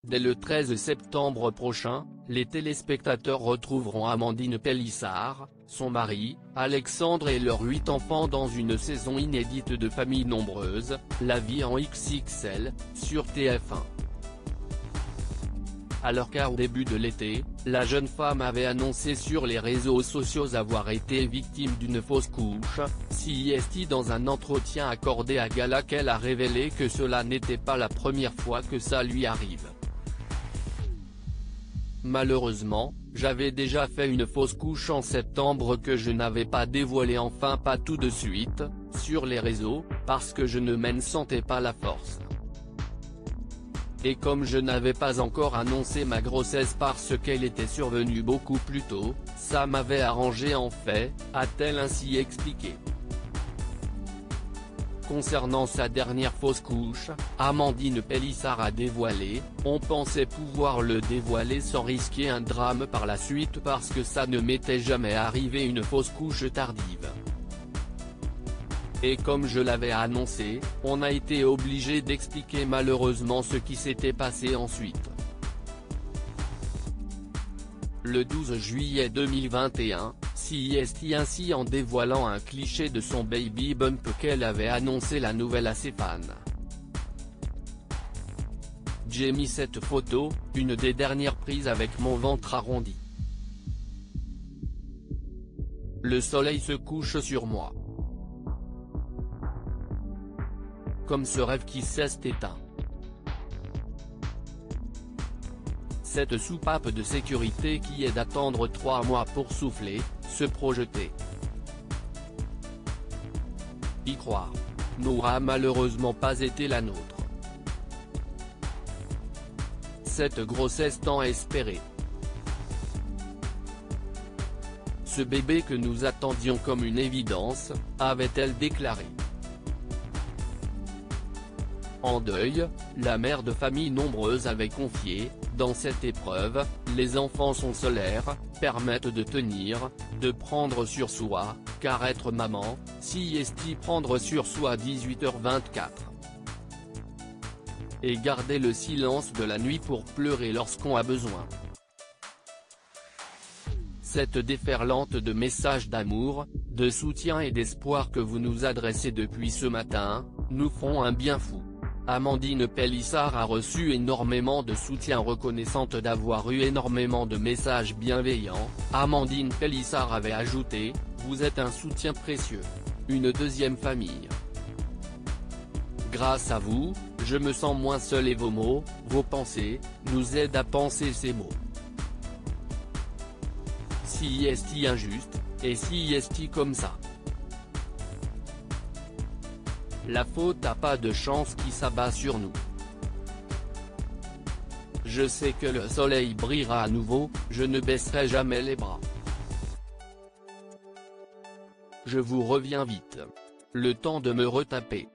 Dès le 13 septembre prochain, les téléspectateurs retrouveront Amandine Pélissard, son mari, Alexandre et leurs 8 enfants dans une saison inédite de Famille nombreuse, La vie en XXL, sur TF1. Alors qu'au début de l'été, la jeune femme avait annoncé sur les réseaux sociaux avoir été victime d'une fausse couche, CIST dans un entretien accordé à Gala qu'elle a révélé que cela n'était pas la première fois que ça lui arrive. Malheureusement, j'avais déjà fait une fausse couche en septembre que je n'avais pas dévoilée, enfin pas tout de suite, sur les réseaux, parce que je ne m'en sentais pas la force. Et comme je n'avais pas encore annoncé ma grossesse parce qu'elle était survenue beaucoup plus tôt, ça m'avait arrangé en fait, a-t-elle ainsi expliqué. Concernant sa dernière fausse couche, Amandine Pélissard a dévoilé: on pensait pouvoir le dévoiler sans risquer un drame par la suite parce que ça ne m'était jamais arrivé une fausse couche tardive. Et comme je l'avais annoncé, on a été obligé d'expliquer malheureusement ce qui s'était passé ensuite. Le 12 juillet 2021, CIST ainsi en dévoilant un cliché de son baby bump qu'elle avait annoncé la nouvelle à ses fans. J'ai mis cette photo, une des dernières prises avec mon ventre arrondi. Le soleil se couche sur moi. Comme ce rêve qui s'est éteint. Cette soupape de sécurité qui est d'attendre 3 mois pour souffler, se projeter. Y croire. N'aura malheureusement pas été la nôtre. Cette grossesse tant espérée. Ce bébé que nous attendions comme une évidence, avait-elle déclaré. En deuil, la mère de famille nombreuse avait confié: dans cette épreuve, les enfants sont solaires, permettent de tenir, de prendre sur soi, car être maman, CIST prendre sur soi 18h24. Et garder le silence de la nuit pour pleurer lorsqu'on a besoin. Cette déferlante de messages d'amour, de soutien et d'espoir que vous nous adressez depuis ce matin, nous font un bien fou. Amandine Pélissard a reçu énormément de soutien, reconnaissante d'avoir eu énormément de messages bienveillants. Amandine Pélissard avait ajouté: vous êtes un soutien précieux. Une deuxième famille. Grâce à vous, je me sens moins seule et vos mots, vos pensées, nous aident à penser ces mots. CIST injuste, et CIST comme ça. La faute a pas de chance qui s'abat sur nous. Je sais que le soleil brillera à nouveau, je ne baisserai jamais les bras. Je vous reviens vite. Le temps de me retaper.